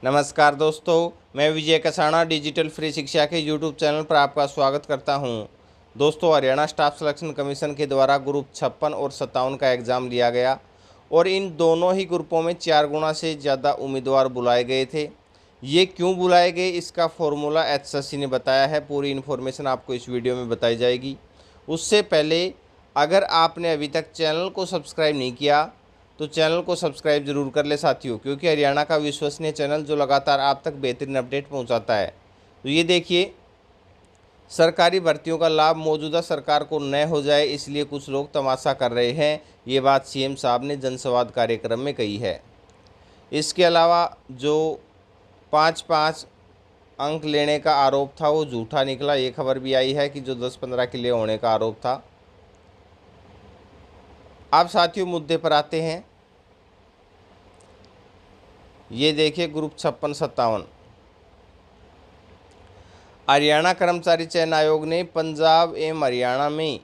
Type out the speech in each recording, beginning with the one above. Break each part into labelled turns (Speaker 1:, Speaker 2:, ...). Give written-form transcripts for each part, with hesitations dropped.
Speaker 1: नमस्कार दोस्तों, मैं विजय कसाना डिजिटल फ्री शिक्षा के यूट्यूब चैनल पर आपका स्वागत करता हूं। दोस्तों, हरियाणा स्टाफ सिलेक्शन कमीशन के द्वारा ग्रुप 56 और 57 का एग्ज़ाम लिया गया और इन दोनों ही ग्रुपों में 4 गुना से ज़्यादा उम्मीदवार बुलाए गए थे। ये क्यों बुलाए गए, इसका फॉर्मूला एचएससी ने बताया है। पूरी इन्फॉर्मेशन आपको इस वीडियो में बताई जाएगी। उससे पहले अगर आपने अभी तक चैनल को सब्सक्राइब नहीं किया तो चैनल को सब्सक्राइब जरूर कर ले साथियों, क्योंकि हरियाणा का विश्वसनीय चैनल जो लगातार आप तक बेहतरीन अपडेट पहुंचाता है। तो ये देखिए, सरकारी भर्तियों का लाभ मौजूदा सरकार को न हो जाए, इसलिए कुछ लोग तमाशा कर रहे हैं। ये बात सीएम साहब ने जनसंवाद कार्यक्रम में कही है। इसके अलावा जो 5-5 अंक लेने का आरोप था वो झूठा निकला। ये खबर भी आई है कि जो 10-15 के लिए होने का आरोप था। अब साथियों मुद्दे पर आते हैं। ये देखिए, ग्रुप 56-57 हरियाणा कर्मचारी चयन आयोग ने पंजाब एवं हरियाणा में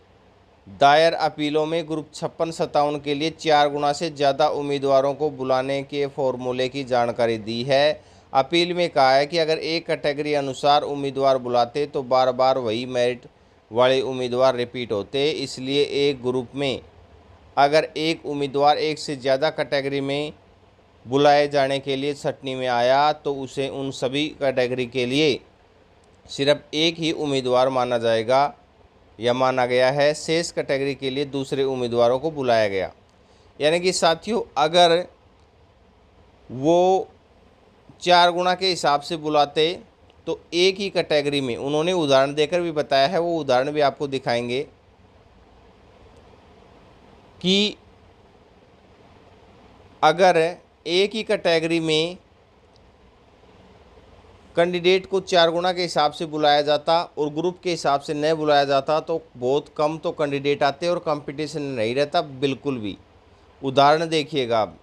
Speaker 1: दायर अपीलों में ग्रुप 56-57 के लिए 4 गुना से ज़्यादा उम्मीदवारों को बुलाने के फॉर्मूले की जानकारी दी है। अपील में कहा है कि अगर एक कैटेगरी अनुसार उम्मीदवार बुलाते तो बार बार वही मेरिट वाले उम्मीदवार रिपीट होते। इसलिए एक ग्रुप में अगर एक उम्मीदवार एक से ज़्यादा कैटेगरी में बुलाए जाने के लिए छटनी में आया तो उसे उन सभी कैटेगरी के लिए सिर्फ एक ही उम्मीदवार माना जाएगा या माना गया है। शेष कैटेगरी के लिए दूसरे उम्मीदवारों को बुलाया गया। यानी कि साथियों, अगर वो 4 गुना के हिसाब से बुलाते तो एक ही कैटेगरी में, उन्होंने उदाहरण देकर भी बताया है, वो उदाहरण भी आपको दिखाएंगे कि अगर एक ही कैटेगरी में कैंडिडेट को 4 गुना के हिसाब से बुलाया जाता और ग्रुप के हिसाब से नहीं बुलाया जाता तो बहुत कम तो कैंडिडेट आते और कंपटीशन नहीं रहता बिल्कुल भी। उदाहरण देखिएगा आप,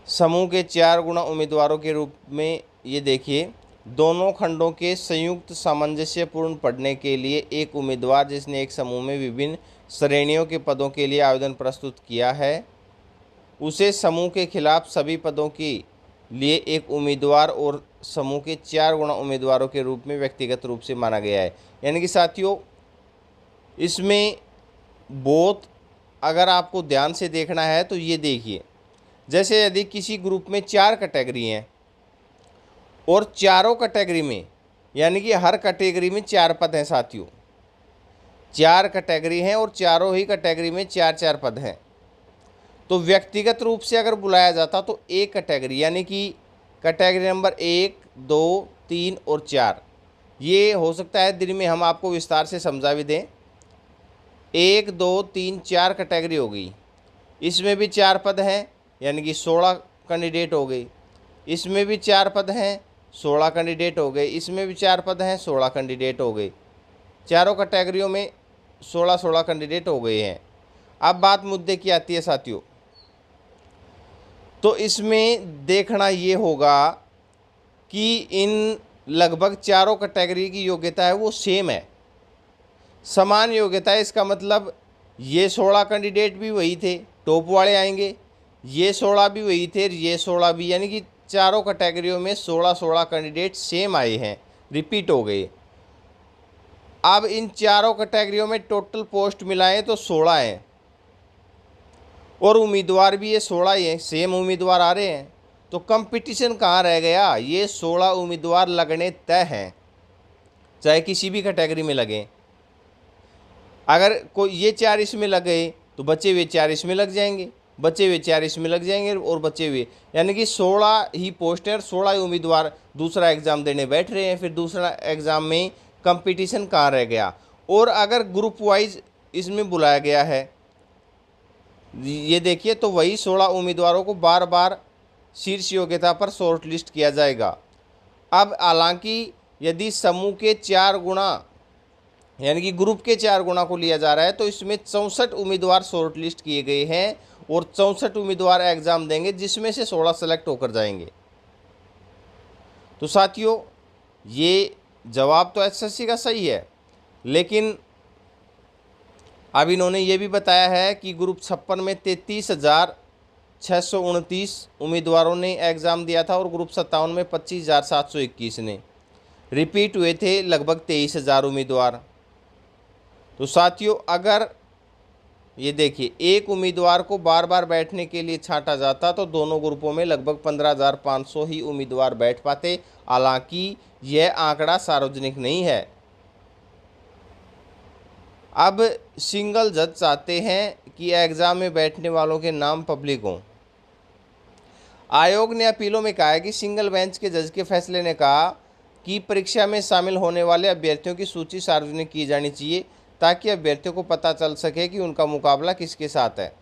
Speaker 1: समूह के 4 गुना उम्मीदवारों के रूप में ये देखिए, दोनों खंडों के संयुक्त सामंजस्यपूर्ण पढ़ने के लिए एक उम्मीदवार जिसने एक समूह में विभिन्न श्रेणियों के पदों के लिए आवेदन प्रस्तुत किया है, उसे समूह के खिलाफ सभी पदों के लिए एक उम्मीदवार और समूह के 4 गुना उम्मीदवारों के रूप में व्यक्तिगत रूप से माना गया है। यानी कि साथियों, इसमें बहुत अगर आपको ध्यान से देखना है तो ये देखिए, जैसे यदि किसी ग्रुप में 4 कैटेगरी हैं और चारों कैटेगरी में, यानी कि हर कैटेगरी में 4 पद हैं साथियों, 4 कैटेगरी हैं और चारों ही कैटेगरी में 4-4 पद हैं, तो व्यक्तिगत रूप से अगर बुलाया जाता तो एक कैटेगरी, यानी कि कैटेगरी नंबर 1, 2, 3 और 4, ये हो सकता है दिन में हम आपको विस्तार से समझा भी दें। 1, 2, 3, 4 कैटेगरी हो गई, इसमें भी 4 पद हैं, यानी कि 16 कैंडिडेट हो गए। इसमें भी 4 पद हैं, 16 कैंडिडेट हो गए। इसमें भी 4 पद हैं, 16 कैंडिडेट हो गए। चारों कैटेगरियों में 16-16 कैंडिडेट हो गए हैं। अब बात मुद्दे की आती है साथियों, तो इसमें देखना ये होगा कि इन लगभग चारों कैटेगरी की योग्यता है वो सेम है, समान योग्यता है। इसका मतलब ये 16 कैंडिडेट भी वही थे, टॉप वाले आएंगे, ये 16 भी वही थे, ये 16 भी, यानी कि चारों कैटेगरियों में 16-16 कैंडिडेट सेम आए हैं, रिपीट हो गए। अब इन चारों कैटेगरियों में टोटल पोस्ट मिलाएं तो 16 हैं और उम्मीदवार भी ये 16 ही हैं, सेम उम्मीदवार आ रहे हैं, तो कंपटीशन कहाँ रह गया। ये 16 उम्मीदवार लगने तय हैं, चाहे किसी भी कैटेगरी में लगें। अगर कोई ये 4 इसमें लग गए तो बचे हुए 4 इसमें लग जाएंगे, बचे हुए 4 इसमें लग जाएंगे और बचे हुए, यानी कि 16 ही पोस्ट है, 16 उम्मीदवार दूसरा एग्ज़ाम देने बैठ रहे हैं। फिर दूसरा एग्ज़ाम में कंपटीशन कहाँ रह गया। और अगर ग्रुप वाइज इसमें बुलाया गया है, ये देखिए, तो वही 16 उम्मीदवारों को बार बार शीर्ष योग्यता पर शॉर्ट लिस्ट किया जाएगा। अब हालांकि यदि समूह के 4 गुना, यानी कि ग्रुप के 4 गुना को लिया जा रहा है, तो इसमें 64 उम्मीदवार शॉर्ट लिस्ट किए गए हैं और 64 उम्मीदवार एग्ज़ाम देंगे, जिसमें से 16 सेलेक्ट होकर जाएंगे। तो साथियों, ये जवाब तो एसएससी का सही है, लेकिन अब इन्होंने ये भी बताया है कि ग्रुप 56 में 33,000 629 उम्मीदवारों ने एग्ज़ाम दिया था और ग्रुप 57 में 25,721 ने। रिपीट हुए थे लगभग 23,000 उम्मीदवार। तो साथियों, अगर ये देखिए एक उम्मीदवार को बार बार बैठने के लिए छांटा जाता तो दोनों ग्रुपों में लगभग 15,500 ही उम्मीदवार बैठ पाते। हालांकि यह आंकड़ा सार्वजनिक नहीं है। अब सिंगल जज चाहते हैं कि एग्ज़ाम में बैठने वालों के नाम पब्लिक हों। आयोग ने अपीलों में कहा है कि सिंगल बेंच के जज के फैसले ने कहा कि परीक्षा में शामिल होने वाले अभ्यर्थियों की सूची सार्वजनिक की जानी चाहिए ताकि अभ्यर्थियों को पता चल सके कि उनका मुकाबला किसके साथ है।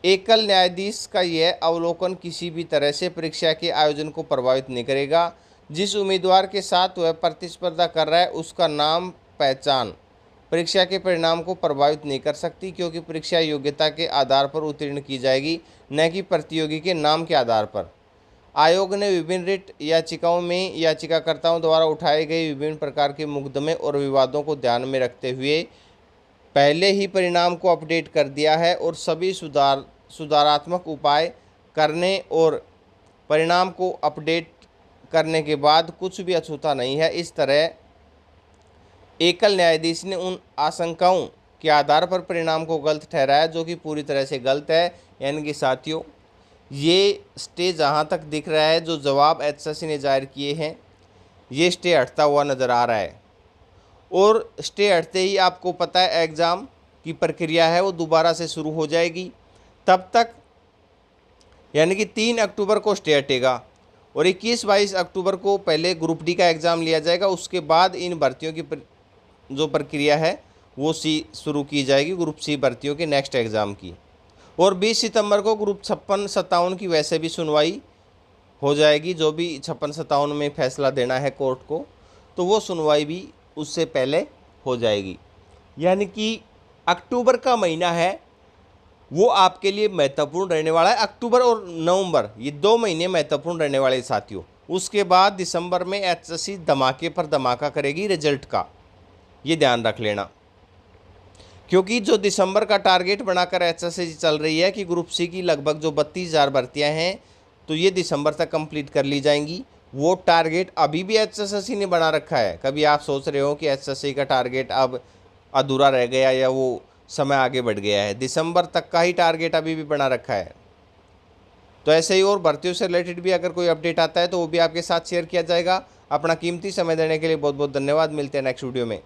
Speaker 1: एकल न्यायाधीश का यह अवलोकन किसी भी तरह से परीक्षा के आयोजन को प्रभावित नहीं करेगा। जिस उम्मीदवार के साथ वह प्रतिस्पर्धा कर रहा है उसका नाम पहचान परीक्षा के परिणाम को प्रभावित नहीं कर सकती, क्योंकि परीक्षा योग्यता के आधार पर उत्तीर्ण की जाएगी, न कि प्रतियोगी के नाम के आधार पर। आयोग ने विभिन्न रिट याचिकाओं में याचिकाकर्ताओं द्वारा उठाए गए विभिन्न प्रकार के मुकदमे और विवादों को ध्यान में रखते हुए पहले ही परिणाम को अपडेट कर दिया है और सभी सुधारात्मक उपाय करने और परिणाम को अपडेट करने के बाद कुछ भी अछूता नहीं है। इस तरह एकल न्यायाधीश ने उन आशंकाओं के आधार पर परिणाम को गलत ठहराया जो कि पूरी तरह से गलत है। यानी कि साथियों, ये स्टे जहाँ तक दिख रहा है, जो जवाब एचएससी ने जाहिर किए हैं, ये स्टे हटता हुआ नज़र आ रहा है। और स्टे हटते ही आपको पता है एग्ज़ाम की प्रक्रिया है वो दोबारा से शुरू हो जाएगी। तब तक यानी कि 3 अक्टूबर को स्टे हटेगा और 21-22 अक्टूबर को पहले ग्रुप डी का एग्ज़ाम लिया जाएगा। उसके बाद इन भर्तियों की जो प्रक्रिया है वो शुरू की जाएगी, ग्रुप सी भर्तियों के नेक्स्ट एग्ज़ाम की। और 20 सितंबर को ग्रुप 56-57 की वैसे भी सुनवाई हो जाएगी। जो भी 56-57 में फैसला देना है कोर्ट को, तो वो सुनवाई भी उससे पहले हो जाएगी। यानी कि अक्टूबर का महीना है वो आपके लिए महत्वपूर्ण रहने वाला है। अक्टूबर और नवंबर ये 2 महीने महत्वपूर्ण रहने वाले साथियों। उसके बाद दिसंबर में एचएससी धमाके पर धमाका करेगी रिजल्ट का, ये ध्यान रख लेना। क्योंकि जो दिसंबर का टारगेट बनाकर एचएससी चल रही है कि ग्रुप सी की लगभग जो 32,000 भर्तियाँ हैं तो ये दिसंबर तक कंप्लीट कर ली जाएंगी। वो टारगेट अभी भी एचएससी ने बना रखा है। कभी आप सोच रहे हो कि एचएससी का टारगेट अब अधूरा रह गया या वो समय आगे बढ़ गया है, दिसंबर तक का ही टारगेट अभी भी बना रखा है। तो ऐसे ही और भर्तियों से रिलेटेड भी अगर कोई अपडेट आता है तो वो भी आपके साथ शेयर किया जाएगा। अपना कीमती समय देने के लिए बहुत बहुत धन्यवाद। मिलते हैं नेक्स्ट वीडियो में।